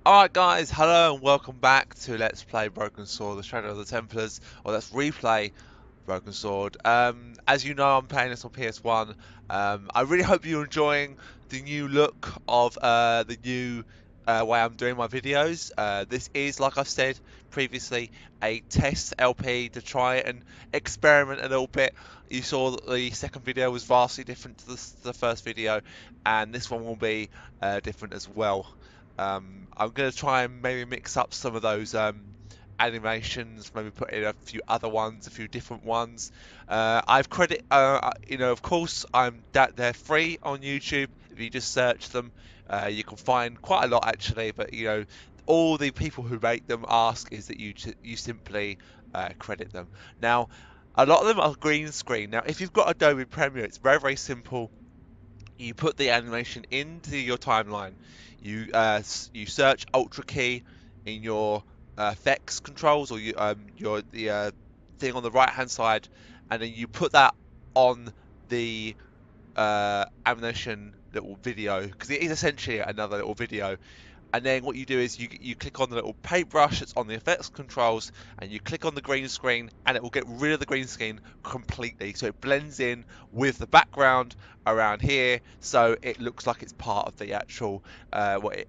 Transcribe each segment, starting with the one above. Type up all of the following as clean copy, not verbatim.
Alright guys, hello and welcome back to Let's Play Broken Sword, the Shadow of the Templars, or let's replay Broken Sword. As you know, I'm playing this on PS1. I really hope you're enjoying the new look of the new way I'm doing my videos. This is, like I've said previously, a test LP to try and experiment a little bit. You saw that the second video was vastly different to the first video, and this one will be different as well. I'm going to try and maybe mix up some of those animations, maybe put in a few other ones, a few different ones. Of course, they're free on YouTube. If you just search them, you can find quite a lot actually. But all the people who make them ask is that you simply credit them. Now, a lot of them are green screen. Now, if you've got Adobe Premiere, it's very, very simple. You put the animation into your timeline. You search Ultra key in your effects controls, or the thing on the right hand side, and then you put that on the animation little video, because it is essentially another little video. And then what you do is you click on the little paintbrush that's on the effects controls, and you click on the green screen, and it will get rid of the green screen completely, so it blends in with the background around here, so it looks like it's part of the actual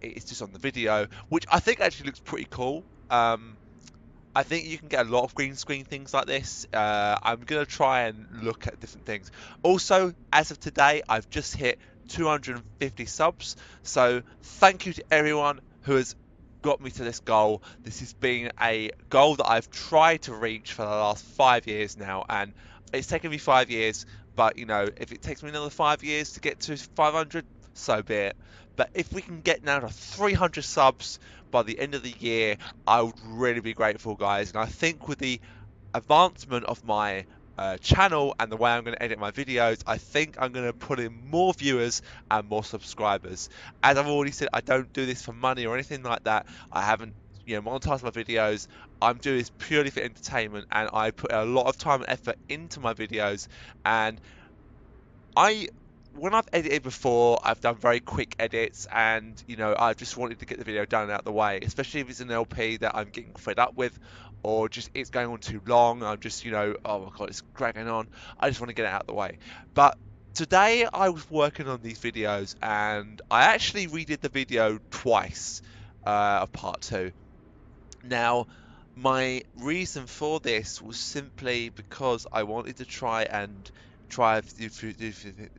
it's just on the video, which I think actually looks pretty cool. I think you can get a lot of green screen things like this. I'm going to try and look at different things. Also, as of today, I've just hit 250 subs. So thank you to everyone who has got me to this goal. This has been a goal that I've tried to reach for the last 5 years now. And it's taken me 5 years. But, if it takes me another 5 years to get to 500, so be it. But if we can get now to 300 subs by the end of the year, I would really be grateful, guys. And I think with the advancement of my channel and the way I'm going to edit my videos, I think I'm going to put in more viewers and more subscribers. As I've already said, I don't do this for money or anything like that. I haven't monetized my videos. I'm doing this purely for entertainment, and I put a lot of time and effort into my videos. And when I've edited before, I've done very quick edits, and I just wanted to get the video done and out of the way, especially if it's an LP that I'm getting fed up with, or just it's going on too long. I'm just oh my god, it's dragging on. I just want to get it out of the way. But today I was working on these videos, and I actually redid the video twice of part two. Now, my reason for this was simply because I wanted to try a few different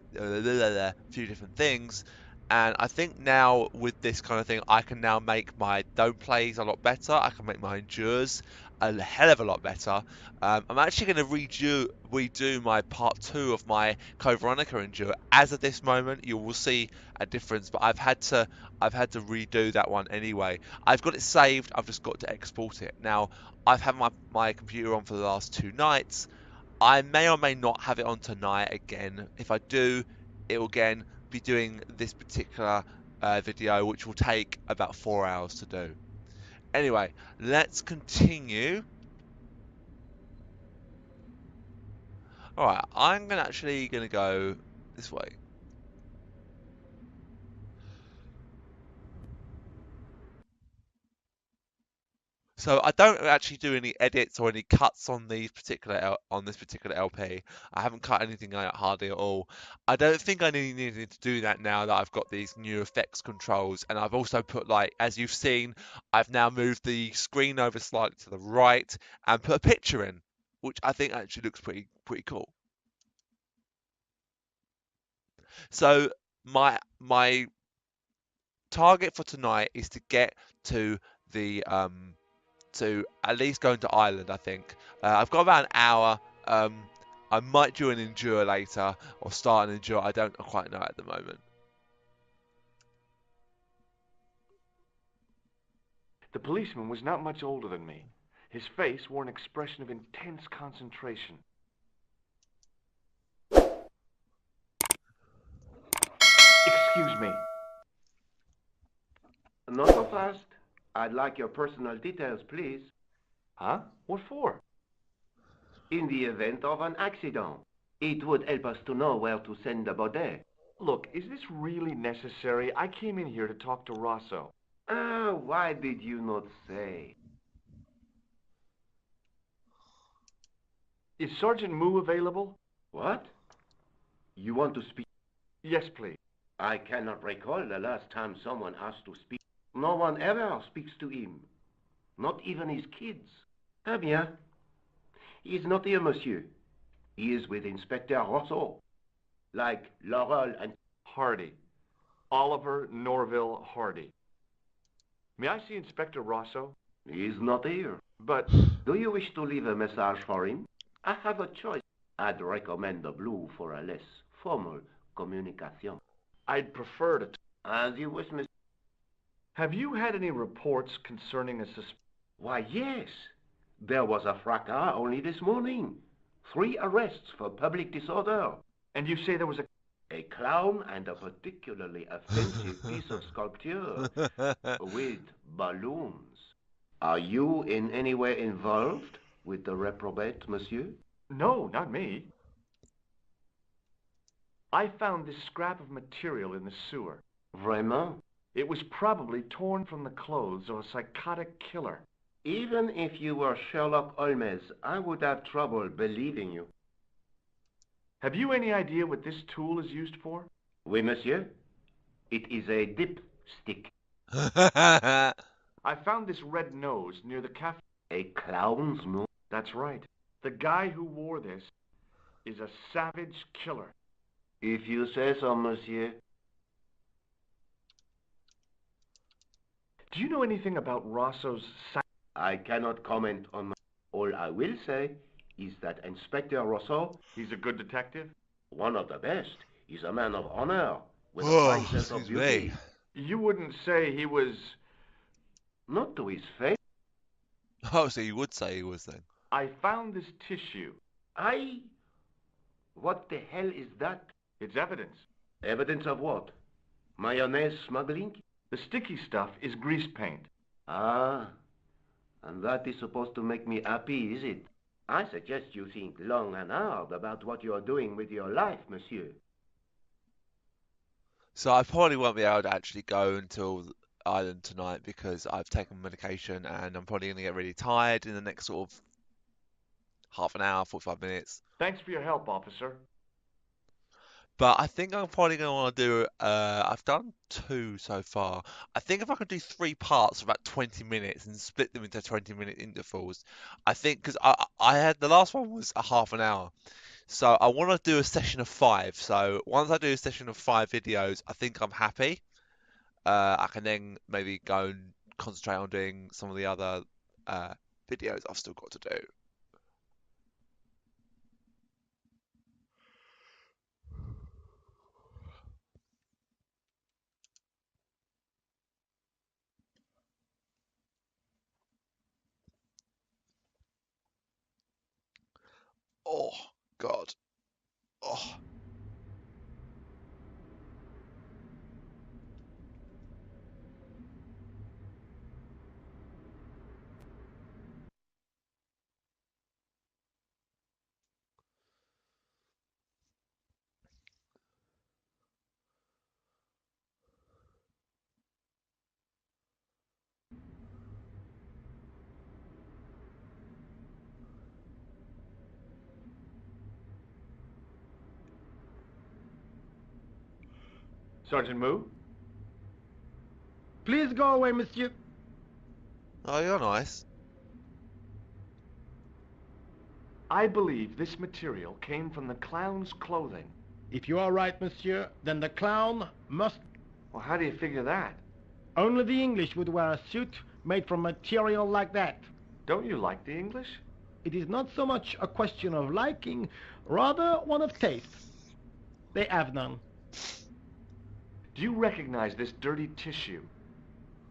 things, and I think now with this kind of thing, I can now make my don't plays a lot better. I can make my endures a hell of a lot better. I'm actually going to redo my part two of my Code Veronica endure. As of this moment, you will see a difference, but I've had to redo that one anyway. I've got it saved. I've just got to export it. Now, I've had my computer on for the last 2 nights. I may or may not have it on tonight again. If I do, it will again be doing this particular video, which will take about 4 hours to do. Anyway, let's continue. Alright, I'm actually going to go this way. So I don't actually do any edits or any cuts on this particular LP. I haven't cut anything out hardly at all. I don't think I needed to do that now that I've got these new effects controls, and I've also put, like, as you've seen, I've now moved the screen over slightly to the right and put a picture in, which I think actually looks pretty cool. So my target for tonight is to get to the to at least going to Ireland, I think. I've got about an hour. I might do an endure later or start an endure. I don't quite know at the moment. The policeman was not much older than me. His face wore an expression of intense concentration. Excuse me. Not so fast. I'd like your personal details, please. Huh? What for? In the event of an accident, it would help us to know where to send the body. Look, is this really necessary? I came in here to talk to Rosso. Ah, why did you not say? Is Sergeant Moo available? What? You want to speak? Yes, please. I cannot recall the last time someone asked to speak. No one ever speaks to him. Not even his kids. Ah bien. He is not here, monsieur. He is with Inspector Rousseau. Like Laurel and... Hardy. Oliver Norville Hardy. May I see Inspector Rosso? He is not here. But Do you wish to leave a message for him? I have a choice. I'd recommend the blue for a less formal communication. I'd prefer to... As you wish, monsieur. Have you had any reports concerning a Why, yes. There was a fracas only this morning. 3 arrests for public disorder. And you say there was A clown and a particularly offensive piece of sculpture with balloons. Are you in any way involved with the reprobate, monsieur? No, not me. I found this scrap of material in the sewer. Vraiment? It was probably torn from the clothes of a psychotic killer. Even if you were Sherlock Holmes, I would have trouble believing you. Have you any idea what this tool is used for? Oui, monsieur. It is a dipstick. I found this red nose near the café. A clown's nose? That's right. The guy who wore this is a savage killer. If you say so, monsieur. Do you know anything about Rosso's... I cannot comment on my... All I will say is that Inspector Rousseau, He's a good detective? one of the best, is a man of honor, with a Oh, fine sense of excuse beauty. me. You wouldn't say he was... Not to his face. Oh, so you would say he was then. I found this tissue. What the hell is that? It's evidence. Evidence of what? Mayonnaise smuggling? The sticky stuff is grease paint. Ah, and that is supposed to make me happy, is it? I suggest you think long and hard about what you are doing with your life, monsieur. So I probably won't be able to actually go until the island tonight because I've taken medication and I'm probably going to get really tired in the next sort of half an hour, 45 minutes. Thanks for your help, officer. But I think I'm probably going to want to do, I've done 2 so far. I think if I can do 3 parts for about 20 minutes and split them into 20-minute intervals, I think, because I had, the last one was a half an hour. So I want to do a session of 5. So once I do a session of 5 videos, I think I'm happy. I can then maybe go and concentrate on doing some of the other videos I've still got to do. Oh, God. Oh. Sergeant Moo? Please go away, monsieur. Oh, you're nice. I believe this material came from the clown's clothing. If you are right, monsieur, then the clown must... Well, how do you figure that? Only the English would wear a suit made from material like that. Don't you like the English? It is not so much a question of liking, rather one of taste. They have none. Do you recognize this dirty tissue?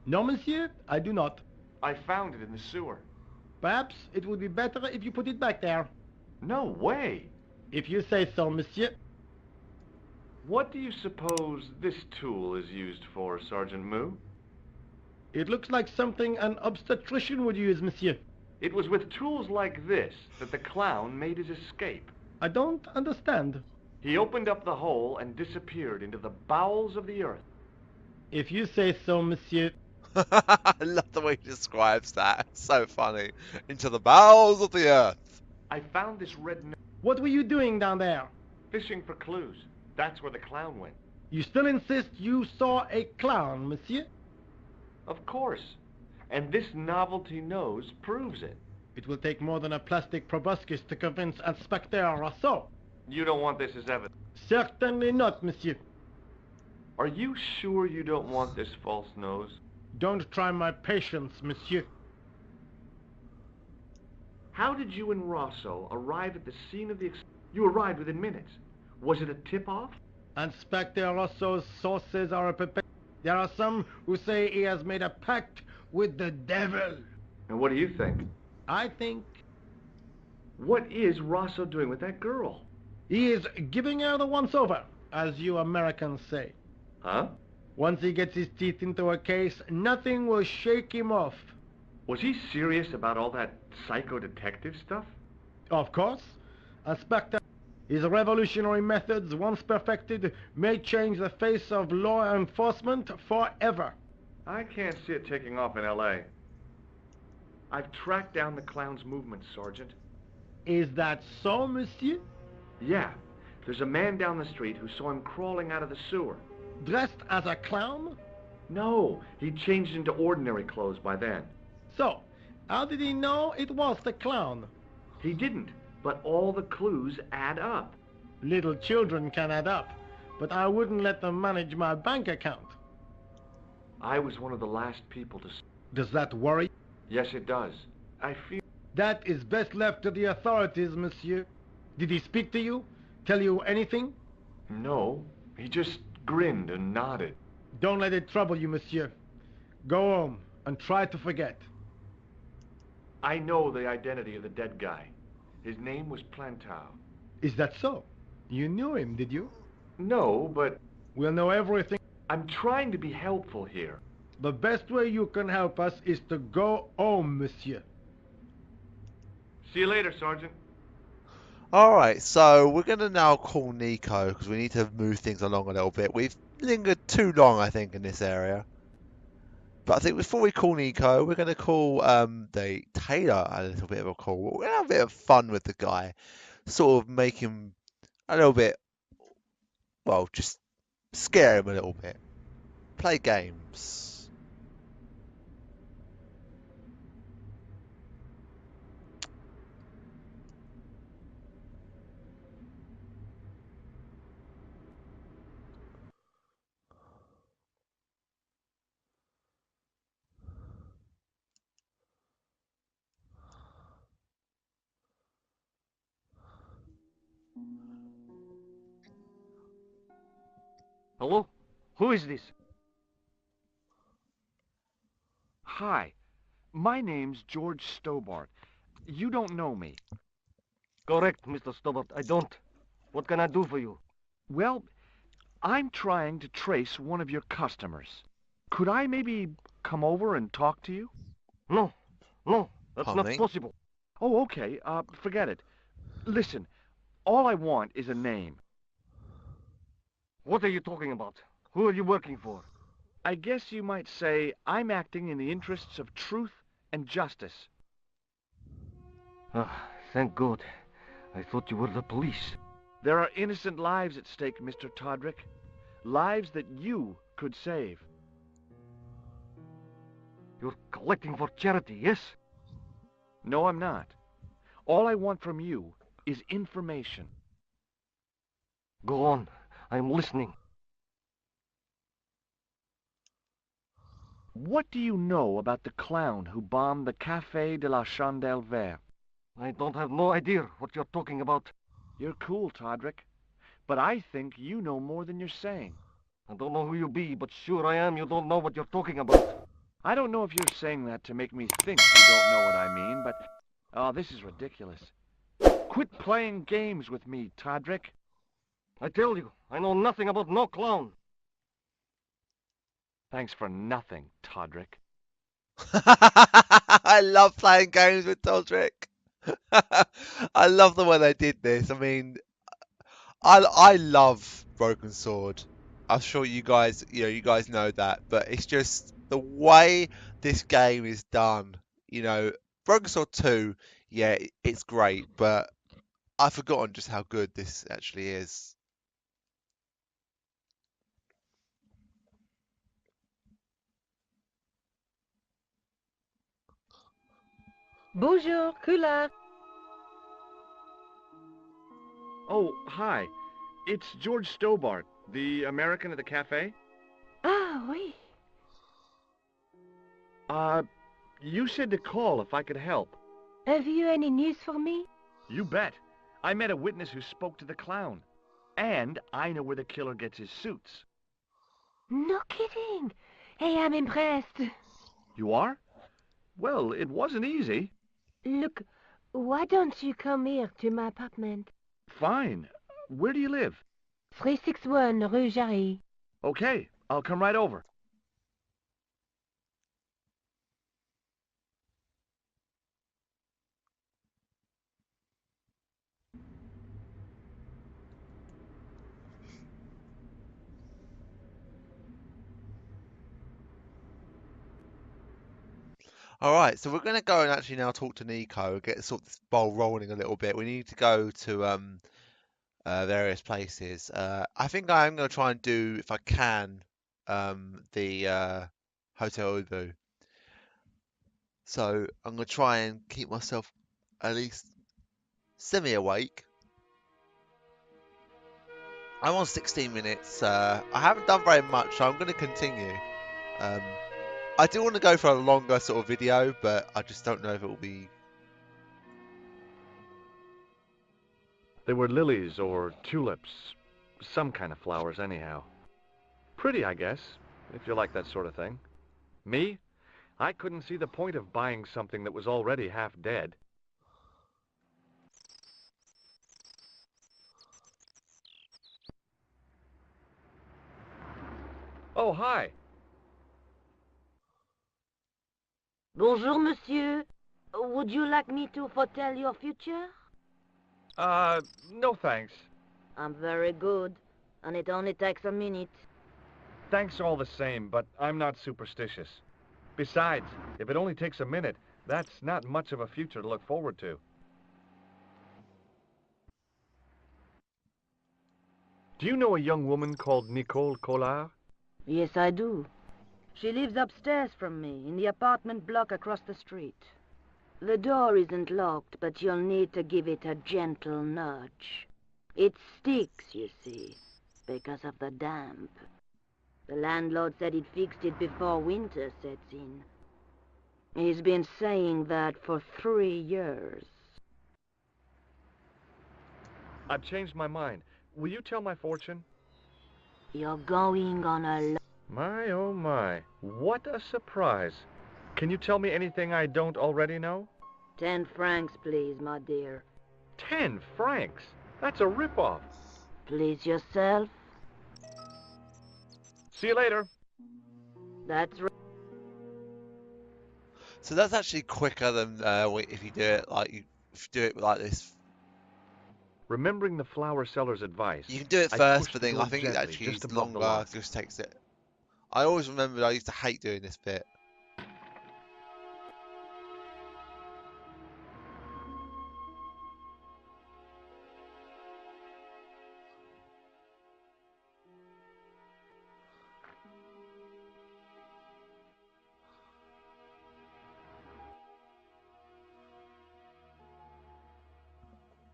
No, monsieur, I do not. I found it in the sewer. Perhaps it would be better if you put it back there. No way! If you say so, monsieur. What do you suppose this tool is used for, Sergeant Moo? It looks like something an obstetrician would use, monsieur. It was with tools like this that the clown made his escape. I don't understand. He opened up the hole and disappeared into the bowels of the earth. If you say so, monsieur. I love the way he describes that. It's so funny. Into the bowels of the earth. I found this red note What were you doing down there? fishing for clues. That's where the clown went. You still insist you saw a clown, monsieur? Of course. And this novelty nose proves it. It will take more than a plastic proboscis to convince Inspector Rousseau. You don't want this as evidence. Certainly not, monsieur. Are you sure you don't want this false nose? Don't try my patience, monsieur. How did you and Rosso arrive at the scene of the You arrived within minutes. Was it a tip-off? Inspector Rosso's sources are a There are some who say he has made a pact with the devil. And what do you think? I think What is Rosso doing with that girl? he is giving her the once-over, as you Americans say. Huh? Once he gets his teeth into a case, nothing will shake him off. Was he serious about all that psycho-detective stuff? Of course, Inspector, his revolutionary methods, once perfected, may change the face of law enforcement forever. I can't see it taking off in L.A. I've tracked down the clown's movements, Sergeant. Is that so, monsieur? Yeah, there's a man down the street who saw him crawling out of the sewer. Dressed as a clown? No, he changed into ordinary clothes by then. So, how did he know it was the clown? He didn't, but all the clues add up. Little children can add up, but I wouldn't let them manage my bank account. I was one of the last people to... Does that worry? Yes, it does. I feel... That is best left to the authorities, monsieur. Did he speak to you? Tell you anything? No, he just grinned and nodded. Don't let it trouble you, monsieur. Go home and try to forget. I know the identity of the dead guy. His name was Plantow. Is that so? You knew him, did you? No, but We'll know everything. I'm trying to be helpful here. The best way you can help us is to go home, monsieur. See you later, Sergeant. Alright, so we're going to now call Nico because we need to move things along a little bit. We've lingered too long, I think, in this area. But I think before we call Nico, we're going to call the tailor a little bit of a call. We're going to have a bit of fun with the guy. Sort of make him a little bit, well, just scare him a little bit. Play games. Hello? Who is this? Hi. My name's George Stobbart. You don't know me. Correct, Mr. Stobbart. I don't. What can I do for you? Well, I'm trying to trace one of your customers. Could I maybe come over and talk to you? No, that's not Honey? possible. Oh, okay. Forget it. Listen, all I want is a name. What are you talking about? Who are you working for? I guess you might say I'm acting in the interests of truth and justice. Ah, thank God. I thought you were the police. There are innocent lives at stake, Mr. Todrick. Lives that you could save. You're collecting for charity, yes? No, I'm not. All I want from you is information. Go on. I'm listening. What do you know about the clown who bombed the Café de la Chandelle Verte? I don't have no idea what you're talking about. You're cool, Todrick. But I think you know more than you're saying. I don't know who you be, but sure I am you don't know what you're talking about. I don't know if you're saying that to make me think you don't know what I mean, but... Oh, this is ridiculous. Quit playing games with me, Todrick. I tell you, I know nothing about no clown. Thanks for nothing, Todrick. I love playing games with Todrick. I love the way they did this. I mean, I love Broken Sword. I'm sure you guys know that, but it's just the way this game is done, you know, Broken Sword 2, yeah, it's great, but I've forgotten just how good this actually is. Bonjour, couleur. Oh, hi. It's George Stobbart, the American at the café. Ah, oui. You said to call if I could help. Have you any news for me? You bet. I met a witness who spoke to the clown. And I know where the killer gets his suits. No kidding. Hey, I'm impressed. You are? Well, it wasn't easy. Look, why don't you come here to my apartment? Fine. Where do you live? 361 Rue Jarry. Okay, I'll come right over. All right, so we're going to go and actually now talk to Nico, get sort of this ball rolling a little bit. We need to go to various places. I think I'm going to try and do, if I can, the Hotel Ubu. So I'm going to try and keep myself at least semi-awake. I'm on 16 minutes. I haven't done very much, so I'm going to continue. I do want to go for a longer sort of video, but I just don't know if it will be. They were lilies or tulips. Some kind of flowers, anyhow. Pretty, I guess, if you like that sort of thing. Me? I couldn't see the point of buying something that was already half dead. Oh, hi. Bonjour, monsieur. Would you like me to foretell your future? No thanks. I'm very good, and it only takes a minute. Thanks all the same, but I'm not superstitious. Besides, if it only takes a minute, that's not much of a future to look forward to. Do you know a young woman called Nicole Collard? Yes, I do. She lives upstairs from me, in the apartment block across the street. The door isn't locked, but you'll need to give it a gentle nudge. It sticks, you see, because of the damp. The landlord said he'd fixed it before winter sets in. He's been saying that for 3 years. I've changed my mind. Will you tell my fortune? You're going on a My, oh my. What a surprise. Can you tell me anything I don't already know? 10 francs, please, my dear. 10 francs? That's a ripoff. Please yourself. See you later. That's right. So that's actually quicker than if you do it like if you do it like this. Remembering the flower seller's advice, You can do it I first, pushed but the then door I think it gently, actually just is above the longer. lock. Just takes it. I always remember I used to hate doing this bit.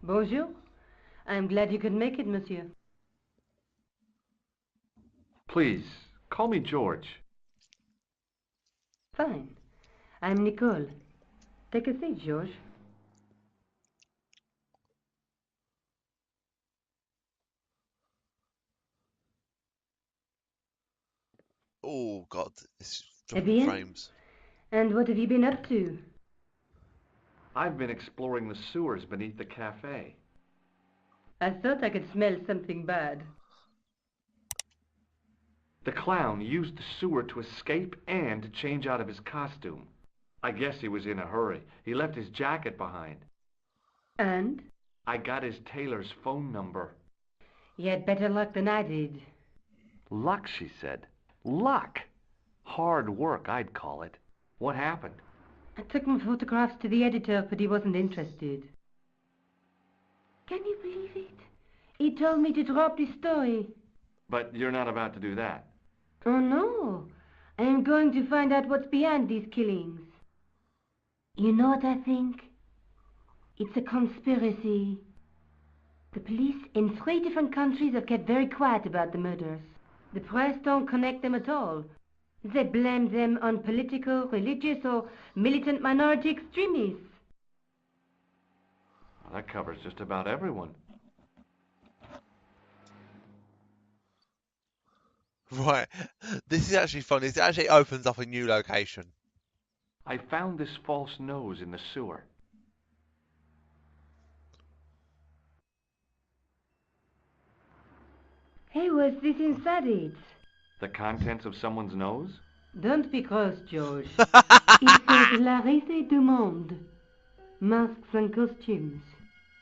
Bonjour. I'm glad you could make it, monsieur. Please, call me George. Fine. I'm Nicole. Take a seat, George. Oh God, it's Eh dropping bien? frames. And what have you been up to? I've been exploring the sewers beneath the cafe. I thought I could smell something bad. The clown used the sewer to escape and to change out of his costume. I guess he was in a hurry. He left his jacket behind. And? I got his tailor's phone number. You had better luck than I did. Luck, she said. Luck! Hard work, I'd call it. What happened? I took my photographs to the editor, but he wasn't interested. Can you believe it? He told me to drop the story. But you're not about to do that. Oh, no. I am going to find out what's behind these killings. You know what I think? It's a conspiracy. The police in 3 different countries have kept very quiet about the murders. The press don't connect them at all. They blame them on political, religious, or militant minority extremists. Well, that covers just about everyone. Right. This is actually funny. It actually opens up a new location. I found this false nose in the sewer. Hey, what's this inside it? The contents of someone's nose? Don't be cross, George. It says La Risée du Monde. Masks and costumes.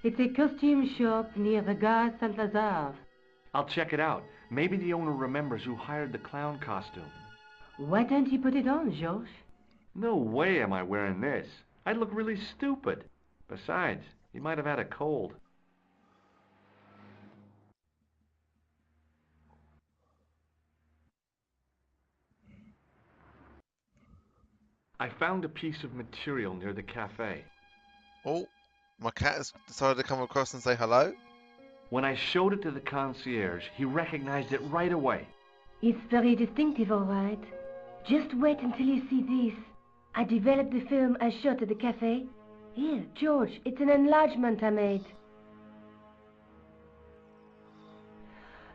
It's a costume shop near the Gare Saint-Lazare. I'll check it out. Maybe the owner remembers who hired the clown costume. Why don't you put it on, George? No way am I wearing this. I'd look really stupid. Besides, he might have had a cold. I found a piece of material near the cafe. Oh, my cat has decided to come across and say hello. When I showed it to the concierge, he recognized it right away. It's very distinctive, all right. Just wait until you see this. I developed the film I shot at the cafe. Here, George, it's an enlargement I made.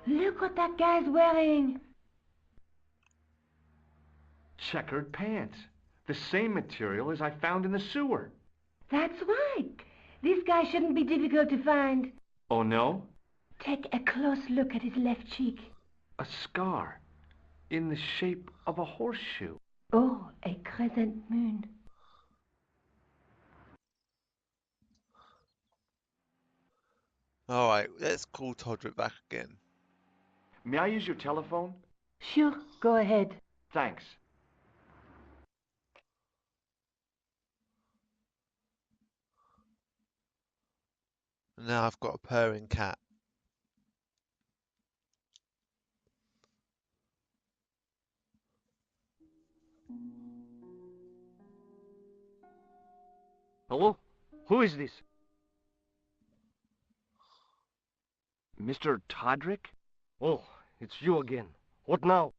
Look what that guy's wearing. Checkered pants. The same material as I found in the sewer. That's right. This guy shouldn't be difficult to find. Oh, no? Take a close look at his left cheek. A scar. In the shape of a horseshoe. Oh, a crescent moon. Alright, let's call Todrick back again. May I use your telephone? Sure, go ahead. Thanks. Now I've got a purring cat. Hello? Who is this? Mr. Todrick? Oh, it's you again. What now?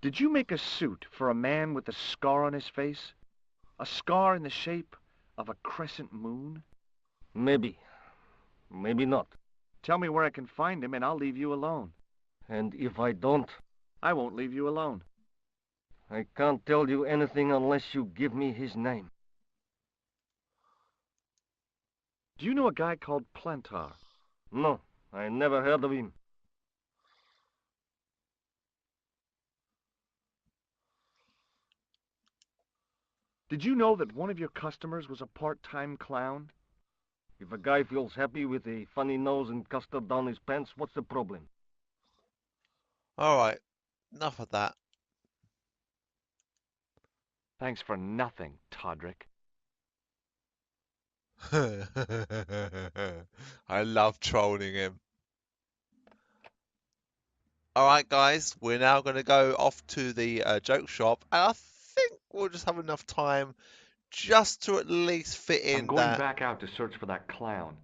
Did you make a suit for a man with a scar on his face? A scar in the shape of a crescent moon? Maybe. Maybe not. Tell me where I can find him and I'll leave you alone. And if I don't, I won't leave you alone. I can't tell you anything unless you give me his name. Do you know a guy called Plantar? No, I never heard of him. Did you know that one of your customers was a part-time clown? If a guy feels happy with a funny nose and custard down his pants, what's the problem? Alright, enough of that. Thanks for nothing, Todrick. I love trolling him. Alright guys, we're now going to go off to the joke shop, and I think we'll just have enough time just to at least fit in I'm going that. back out to search for that clown.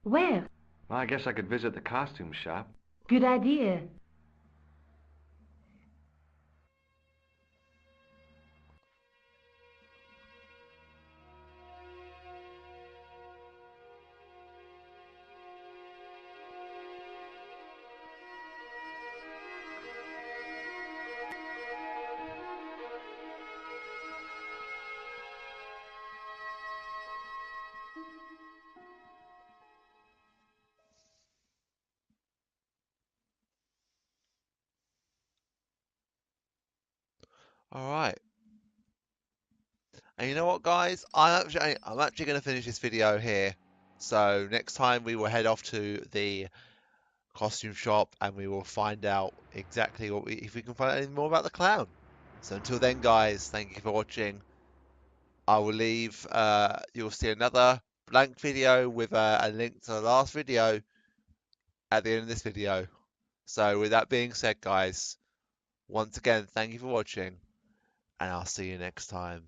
Where? Well, I guess I could visit the costume shop. Good idea. Alright. And you know what guys? I'm actually going to finish this video here. So next time we will head off to the costume shop, and we will find out exactly if we can find out any more about the clown. So until then, guys, thank you for watching. I will leave, you'll see another blank video with a link to the last video at the end of this video. So with that being said, guys, once again, thank you for watching, and I'll see you next time.